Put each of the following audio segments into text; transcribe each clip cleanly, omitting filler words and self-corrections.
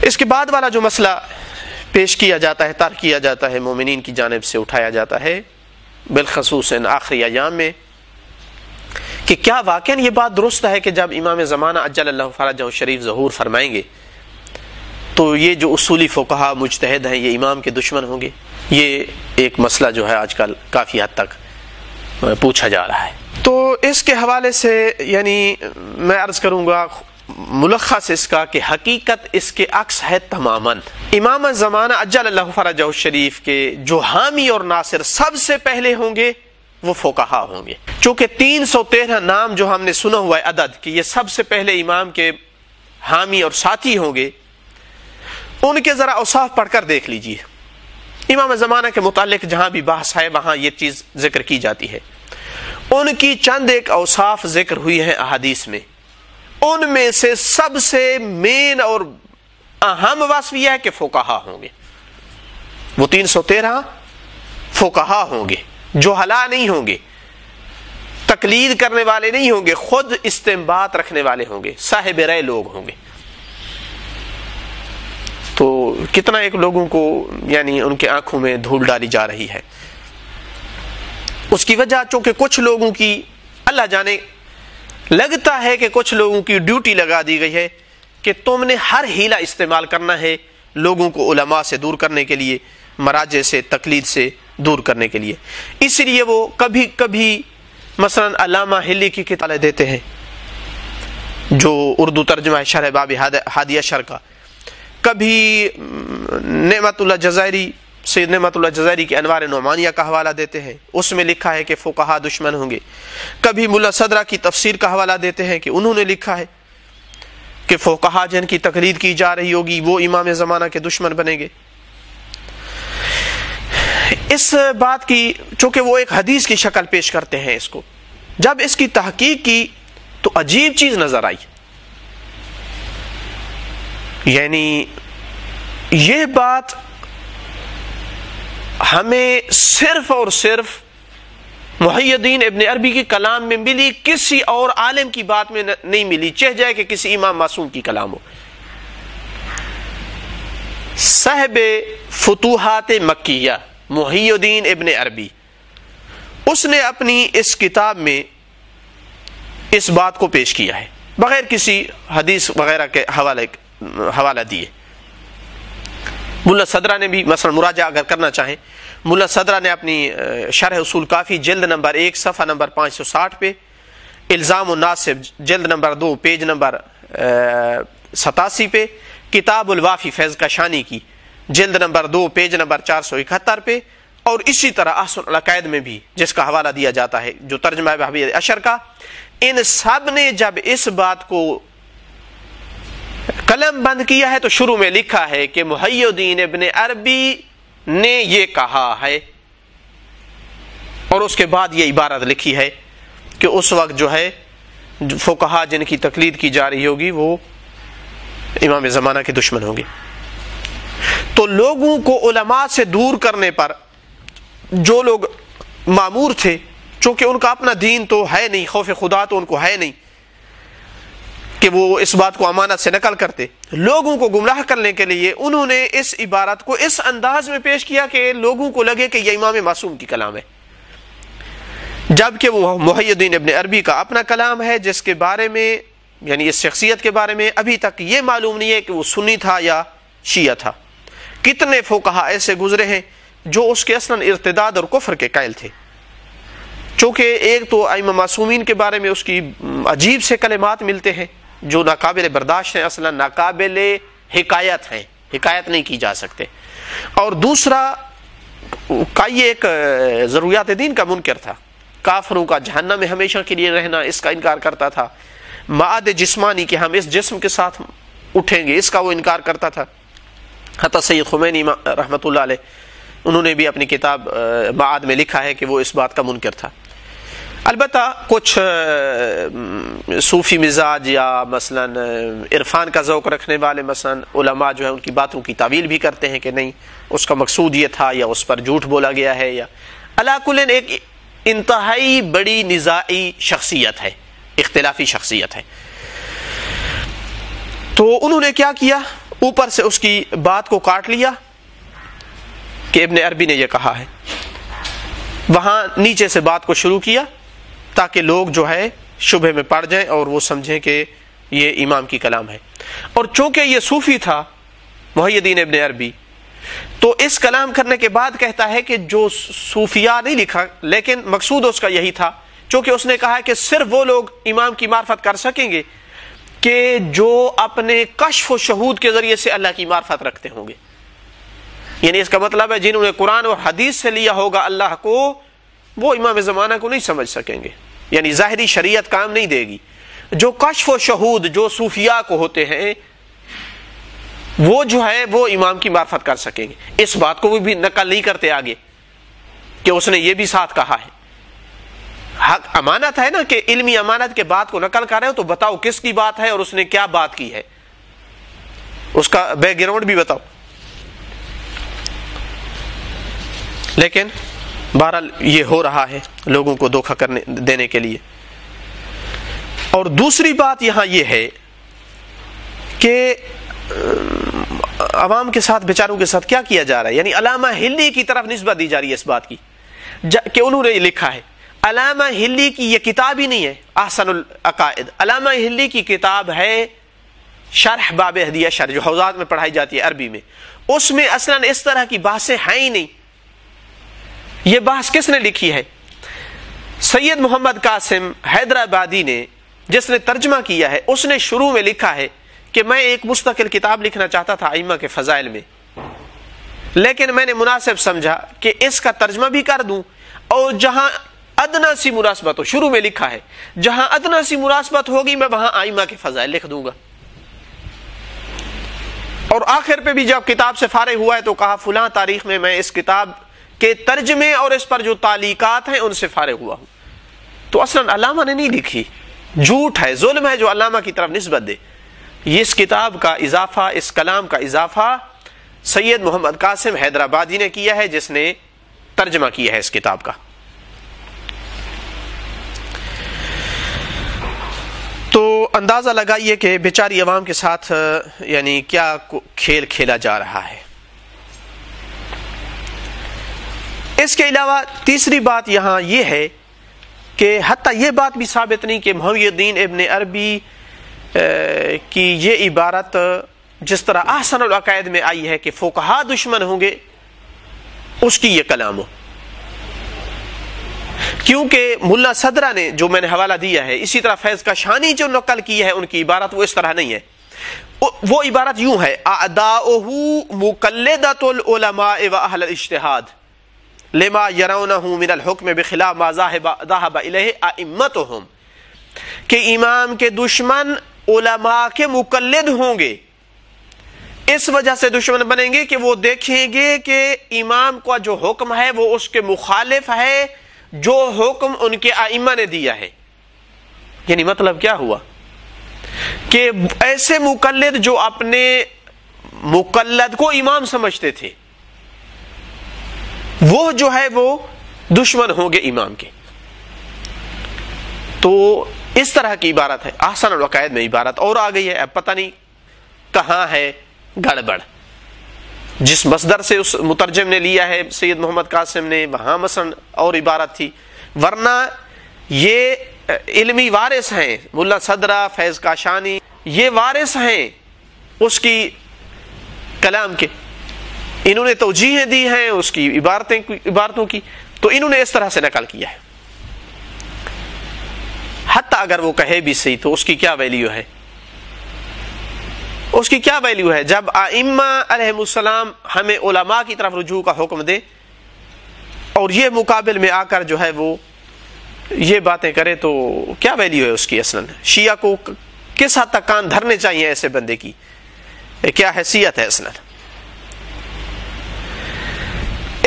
اس کے بعد والا جو مسئلہ پیش کیا جاتا ہے، طرح کیا جاتا ہے، مومنین کی جانب سے اٹھایا جاتا ہے بالخصوص ان آخری ایام میں، کہ کیا واقعاً یہ بات درست ہے کہ جب امام زمانہ عجل اللہ فرجہ شریف ظہور فرمائیں گے تو یہ جو اصولی فقہا مجتہد ہیں یہ امام کے دشمن ہوں گے؟ یہ ایک مسئلہ جو ہے آج کل کافی حد تک پوچھا جا رہا ہے۔ تو اس کے حوالے سے یعنی میں عرض کروں گا ملخص اس کا کہ حقیقت اس کے عکس ہے تماماً۔ امام زمانہ عجل اللہ فرجہ شریف کے جو حامی اور ناصر سب سے پہلے ہوں گے وہ فقہا ہوں گے، چونکہ 313 نام جو ہم نے سنا ہوا ہے عدد کہ یہ سب سے پہلے امام کے حامی اور ساتھی ہوں گے، ان کے ذرا اوصاف پڑھ کر دیکھ لیجیے۔ امام زمانہ کے متعلق جہاں بھی بحث ہے وہاں یہ چیز ذکر کی جاتی ہے، ان کی چند ایک اوصاف ذکر ہوئی ہیں احادیث میں، ان میں سے سب سے مین اور اہم وصف یہ ہے کہ فقہا ہوں گے۔ وہ 313 فقہا ہوں گے، جہلا نہیں ہوں گے، تقلید کرنے والے نہیں ہوں گے، خود استنباط رکھنے والے ہوں گے، صاحب رائے لوگ ہوں گے۔ تو کتنا ایک لوگوں کو یعنی ان کے آنکھوں میں دھول ڈالی جا رہی ہے، اس کی وجہ چونکہ کچھ لوگوں کی اللہ جانے لگتا ہے کہ کچھ لوگوں کی ڈیوٹی لگا دی گئی ہے کہ تم نے ہر ہیلہ استعمال کرنا ہے لوگوں کو علماء سے دور کرنے کے لیے، مراجع سے، تقلید سے دور کرنے کے لیے، اس لیے وہ کبھی کبھی مثلا علامہ ہلی کی کتابیں دیتے ہیں جو اردو ترجمہ ہے شرح باب ہادی اشر کا، کبھی نعمت اللہ جزائری سید نعمت اللہ جزائری کے انوار نعمانیہ کا حوالہ دیتے ہیں، اس میں لکھا ہے کہ فقہا دشمن ہوں گے، کبھی ملا صدرہ کی تفسیر کا حوالہ دیتے ہیں کہ انہوں نے لکھا ہے کہ فقہا جن کی تقلید کی جا رہی ہوگی وہ امام زمانہ کے دشمن بنیں گے۔ اس بات کی چونکہ وہ ایک حدیث کی شکل پیش کرتے ہیں، اس کو جب اس کی تحقیق کی تو عجیب چیز نظر آئی، یعنی یہ بات ہمیں صرف اور صرف محی الدین ابن عربی کے کلام میں ملی، کسی اور عالم کی بات میں نہیں ملی، چاہے جائے کہ کسی امام معصوم کی کلام ہو۔ صاحب فتوحات مکیہ محی الدین ابن عربی، اس نے اپنی اس کتاب میں اس بات کو پیش کیا ہے بغیر کسی حدیث وغیرہ کے حوالہ دیے۔ ملا صدرہ نے بھی مثلا مراجعہ اگر کرنا چاہیں، ملا صدرہ نے اپنی شرح اصول کافی جلد نمبر 1 صفحہ نمبر 560 پہ، الزام الناصب جلد نمبر 2 پیج نمبر 87 پہ، کتاب الوافی فیض کشانی کی جلد نمبر 2 پیج نمبر 471 پہ، اور اسی طرح احسن العقائد میں بھی جس کا حوالہ دیا جاتا ہے جو ترجمہ بحبی اشر کا، ان سب نے جب اس بات کو قلم بند کیا ہے تو شروع میں لکھا ہے کہ محی الدین ابن عربی نے یہ کہا ہے، اور اس کے بعد یہ عبارت لکھی ہے کہ اس وقت جو ہے فقہا جن کی تقلید کی جا رہی ہوگی وہ امام زمانہ کے دشمن ہوں گے۔ تو لوگوں کو علماء سے دور کرنے پر جو لوگ مامور تھے، چونکہ ان کا اپنا دین تو ہے نہیں، خوف خدا تو ان کو ہے نہیں کہ وہ اس بات کو امانت سے نقل کرتے، لوگوں کو گمراہ کرنے کے لیے انہوں نے اس عبارت کو اس انداز میں پیش کیا کہ لوگوں کو لگے کہ یہ امام معصوم کی کلام ہے، جبکہ وہ محی الدین ابن عربی کا اپنا کلام ہے جس کے بارے میں یعنی اس شخصیت کے بارے میں ابھی تک یہ معلوم نہیں ہے کہ وہ سنی تھا یا شیعہ تھا۔ کتنے فقہا ایسے گزرے ہیں جو اس کے اصلاً ارتداد اور کفر کے قائل تھے، چونکہ ایک تو ائمہ معصومین کے بارے میں اس کی عجیب سے کلمات ملتے ہیں جو ناقابل برداشت ہیں، اصلا ناقابل حکایت ہیں، حکایت نہیں کی جا سکتے، اور دوسرا یہ ایک ضروریات دین کا منکر تھا، کافروں کا جہنم میں ہمیشہ کے لیے رہنا اس کا انکار کرتا تھا، معاد جسمانی کہ ہم اس جسم کے ساتھ اٹھیں گے اس کا وہ انکار کرتا تھا۔ حتی سید خمینی رحمۃ اللہ علیہ انہوں نے بھی اپنی کتاب معاد میں لکھا ہے کہ وہ اس بات کا منکر تھا۔ البتہ کچھ صوفی مزاج یا مثلا عرفان کا ذوق رکھنے والے مثلا علماء جو ہیں ان کی باتوں کی تعویل بھی کرتے ہیں کہ نہیں اس کا مقصود یہ تھا یا اس پر جھوٹ بولا گیا ہے، یا علی کل ایک انتہائی بڑی نزاعی شخصیت ہے، اختلافی شخصیت ہے۔ تو انہوں نے کیا کیا، اوپر سے اس کی بات کو کاٹ لیا کہ ابن عربی نے یہ کہا ہے، وہاں نیچے سے بات کو شروع کیا تاکہ لوگ جو ہے شبہ میں پڑ جائیں اور وہ سمجھیں کہ یہ امام کی کلام ہے۔ اور چونکہ یہ صوفی تھا محی الدین ابن عربی، تو اس کلام کرنے کے بعد کہتا ہے کہ جو صوفیاء نہیں لکھا، لیکن مقصود اس کا یہی تھا، چونکہ اس نے کہا کہ صرف وہ لوگ امام کی معرفت کر سکیں گے کہ جو اپنے کشف و شہود کے ذریعے سے اللہ کی معرفت رکھتے ہوں گے، یعنی اس کا مطلب ہے جنہوں نے قرآن اور حدیث سے لیا ہوگا اللہ کو، وہ امام زمانہ کو نہیں سمجھ سکیں گے، یعنی ظاہری شریعت کام نہیں دے گی۔ جو کشف و شہود جو صوفیاء کو ہوتے ہیں وہ جو ہے وہ امام کی معرفت کر سکیں گے۔ اس بات کو وہ بھی نقل نہیں کرتے آگے کہ اس نے یہ بھی ساتھ کہا ہے۔ حق امانت ہے نا کہ علمی امانت کے بات کو نقل کر رہے ہو تو بتاؤ کس کی بات ہے اور اس نے کیا بات کی ہے، اس کا بیک گراؤنڈ بھی بتاؤ۔ لیکن بہرحال یہ ہو رہا ہے لوگوں کو دھوکہ دینے کے لیے۔ اور دوسری بات یہاں یہ ہے کہ عوام کے ساتھ بیچاروں کے ساتھ کیا کیا جا رہا ہے، یعنی علامہ ہلی کی طرف نسبت دی جا رہی ہے اس بات کی کہ انہوں نے یہ لکھا ہے۔ علامہ ہلی کی یہ کتاب ہی نہیں ہے احسن العقائد، علامہ ہلی کی کتاب ہے شرح باب ہدیہ شرح، جو حوزات میں پڑھائی جاتی ہے عربی میں، اس میں اصلاً اس طرح کی بحثیں ہیں ہی نہیں۔ یہ بحث کس نے لکھی ہے؟ سید محمد قاسم حیدرآبادی نے، جس نے ترجمہ کیا ہے، اس نے شروع میں لکھا ہے کہ میں ایک مستقل کتاب لکھنا چاہتا تھا ائمہ کے فضائل میں، لیکن میں نے مناسب سمجھا کہ اس کا ترجمہ بھی کر دوں اور جہاں ادنا سی مناسبت ہو، شروع میں لکھا ہے جہاں ادنا سی مناسبت ہوگی میں وہاں ائمہ کے فضائل لکھ دوں گا۔ اور آخر پہ بھی جب کتاب سے فارغ ہوا ہے تو کہا فلاں تاریخ میں میں اس کتاب کے ترجمے اور اس پر جو تعلیقات ہیں ان سے فارغ ہوا ہوں۔ تو اصلاً علامہ نے نہیں لکھی، جھوٹ ہے، ظلم ہے جو علامہ کی طرف نسبت دے۔ یہ اس کتاب کا اضافہ، اس کلام کا اضافہ سید محمد قاسم حیدرآبادی نے کیا ہے، جس نے ترجمہ کیا ہے اس کتاب کا۔ تو اندازہ لگائیے کہ بیچاری عوام کے ساتھ یعنی کیا کھیل کھیلا جا رہا ہے۔ اس کے علاوہ تیسری بات یہاں یہ ہے کہ حتیٰ یہ بات بھی ثابت نہیں کہ محی الدین ابن عربی کی یہ عبارت جس طرح احسن العقائد میں آئی ہے کہ فقہا دشمن ہوں گے، اس کی یہ کلام ہو، کیونکہ ملا صدرہ نے جو میں نے حوالہ دیا ہے، اسی طرح فیض کاشانی جو نقل کی ہے ان کی عبارت وہ اس طرح نہیں ہے۔ وہ عبارت یوں ہے، اعداؤہ مقلدۃ العلماء واہل الاجتہاد لما یرونہ من الحکم بخلاف ما ذهب الیہ ائمتہم، کہ امام کے دشمن علماء کے مقلد ہوں گے، اس وجہ سے دشمن بنیں گے کہ وہ دیکھیں گے کہ امام کا جو حکم ہے وہ اس کے مخالف ہے جو حکم ان کے ائمہ نے دیا ہے۔ یعنی مطلب کیا ہوا کہ ایسے مقلد جو اپنے مقلد کو امام سمجھتے تھے وہ جو ہے وہ دشمن ہوں گے امام کے۔ تو اس طرح کی عبارت ہے، احسن العقائد میں عبارت اور آ گئی ہے، اب پتہ نہیں کہاں ہے گڑبڑ۔ جس مصدر سے اس مترجم نے لیا ہے سید محمد قاسم نے، وہاں مثلا اور عبارت تھی، ورنہ یہ علمی وارث ہیں، ملا صدرہ، فیض کاشانی، یہ وارث ہیں اس کی کلام کے، انہوں نے توجیہیں دی ہیں اس کی عبارتوں کی، تو انہوں نے اس طرح سے نقل کیا ہے۔ حتیٰ اگر وہ کہے بھی صحیح تو اس کی کیا ویلیو ہے؟ اس کی کیا ویلیو ہے جب ائمہ علیہ السلام ہمیں علماء کی طرف رجوع کا حکم دے اور یہ مقابل میں آ کر جو ہے وہ یہ باتیں کرے، تو کیا ویلیو ہے اس کی؟ اصلاً شیعہ کو کس حد تک کان دھرنے چاہیے ایسے بندے کی، کیا حیثیت ہے اصلاً؟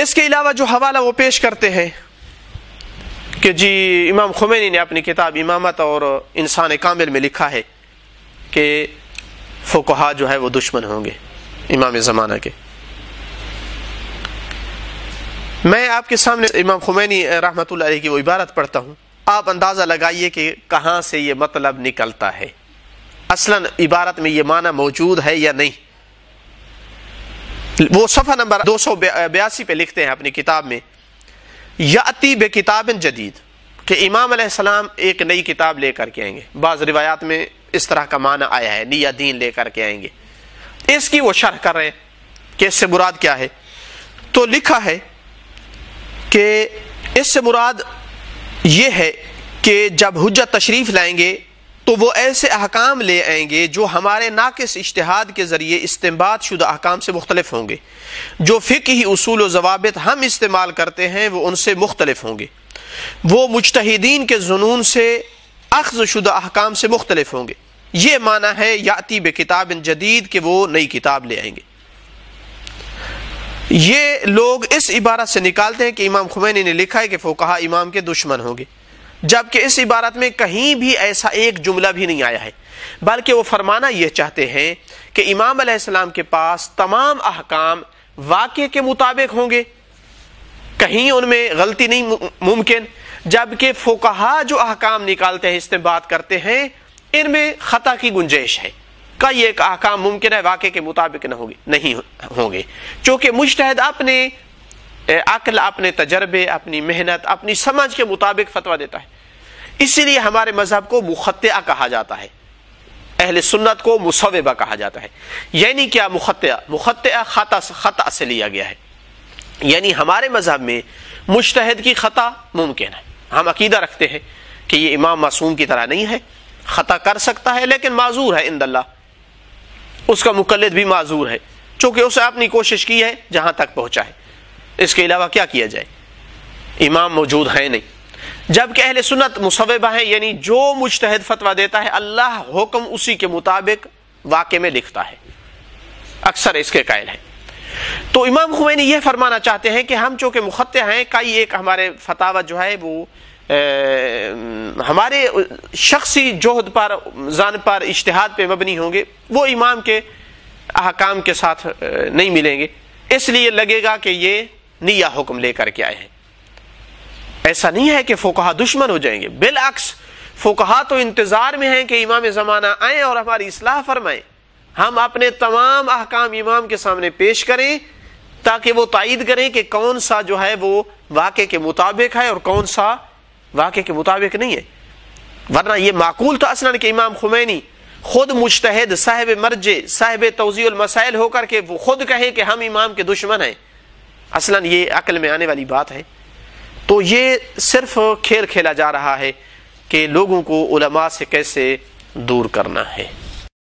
اس کے علاوہ جو حوالہ وہ پیش کرتے ہیں کہ جی امام خمینی نے اپنی کتاب امامت اور انسان کامل میں لکھا ہے کہ فقہا جو ہے وہ دشمن ہوں گے امام زمانہ کے۔ میں آپ کے سامنے امام خمینی رحمۃ اللہ علیہ کی وہ عبارت پڑھتا ہوں، آپ اندازہ لگائیے کہ کہاں سے یہ مطلب نکلتا ہے، اصلاً عبارت میں یہ معنی موجود ہے یا نہیں۔ وہ صفحہ نمبر 282 پہ لکھتے ہیں اپنی کتاب میں، یاتی بے کتاب جدید، کہ امام علیہ السلام ایک نئی کتاب لے کر کے آئیں گے. بعض روایات میں اس طرح کا معنی آیا ہے، نیا دین لے کر کے آئیں گے. اس کی وہ شرح کر رہے ہیں کہ اس سے مراد کیا ہے. تو لکھا ہے کہ اس سے مراد یہ ہے کہ جب حجت تشریف لائیں گے تو وہ ایسے احکام لے آئیں گے جو ہمارے ناقص اجتہاد کے ذریعے استنباط شدہ احکام سے مختلف ہوں گے. جو فقہی اصول و ضوابط ہم استعمال کرتے ہیں وہ ان سے مختلف ہوں گے. وہ مجتہدین کے ظنون سے اخذ شدہ احکام سے مختلف ہوں گے. یہ معنی ہے یاتی بے کتاب جدید کہ وہ نئی کتاب لے آئیں گے. یہ لوگ اس عبارت سے نکالتے ہیں کہ امام خمینی نے لکھا ہے کہ فقہا امام کے دشمن ہوں گے، جبکہ اس عبارت میں کہیں بھی ایسا ایک جملہ بھی نہیں آیا ہے، بلکہ وہ فرمانا یہ چاہتے ہیں کہ امام علیہ السلام کے پاس تمام احکام واقعے کے مطابق ہوں گے، کہیں ان میں غلطی نہیں ممکن، جبکہ فقہا جو احکام نکالتے ہیں استنباط کرتے ہیں ان میں خطا کی گنجائش ہے. کئی ایک احکام ممکن ہے واقعے کے مطابق نہیں ہوں گے، چونکہ مجتہد اپنے عقل، اپنے تجربے، اپنی محنت، اپنی سمجھ کے مطابق فتویٰ دیتا ہے. اسی لیے ہمارے مذہب کو مخطئہ کہا جاتا ہے، اہل سنت کو مصوبہ کہا جاتا ہے. یعنی کیا مخطئہ خطا سے لیا گیا ہے، یعنی ہمارے مذہب میں مجتہد کی خطا ممکن ہے. ہم عقیدہ رکھتے ہیں کہ یہ امام معصوم کی طرح نہیں ہے، خطا کر سکتا ہے لیکن معذور ہے عند اللہ، اس کا مقلد بھی معذور ہے چونکہ اسے اپنی کوشش کی ہے جہاں تک پہنچا ہے، اس کے علاوہ کیا کیا جائے، امام موجود ہے نہیں. جبکہ اہل سنت مصوبہ ہیں، یعنی جو مجتہد فتویٰ دیتا ہے اللہ حکم اسی کے مطابق واقع میں لکھتا ہے، اکثر اس کے قائل ہیں. تو امام خمینی یہ فرمانا چاہتے ہیں کہ ہم چونکہ مخطئ ہیں، کئی ایک ہمارے فتاوی جو ہے وہ ہمارے شخصی جہد پر، ذہن پر، اجتہاد پہ مبنی ہوں گے، وہ امام کے احکام کے ساتھ نہیں ملیں گے، اس لیے لگے گا کہ یہ نیا حکم لے کر کے آئے ہیں. ایسا نہیں ہے کہ فقہا دشمن ہو جائیں گے، بالعکس فقہا تو انتظار میں ہیں کہ امام زمانہ آئیں اور ہماری اصلاح فرمائیں. ہم اپنے تمام احکام امام کے سامنے پیش کریں تاکہ وہ تائید کریں کہ کون سا جو ہے وہ واقع کے مطابق ہے اور کون سا واقع کے مطابق نہیں ہے. ورنہ یہ معقول تو اصلاً کہ امام خمینی خود مجتہد، صاحب مرجع، صاحب توضیح المسائل ہو کر کے وہ خود کہے کہ ہم امام کے دشمن ہیں، اصلاً یہ عقل میں آنے والی بات ہے. تو یہ صرف کھیل کھیلا جا رہا ہے کہ لوگوں کو علماء سے کیسے دور کرنا ہے.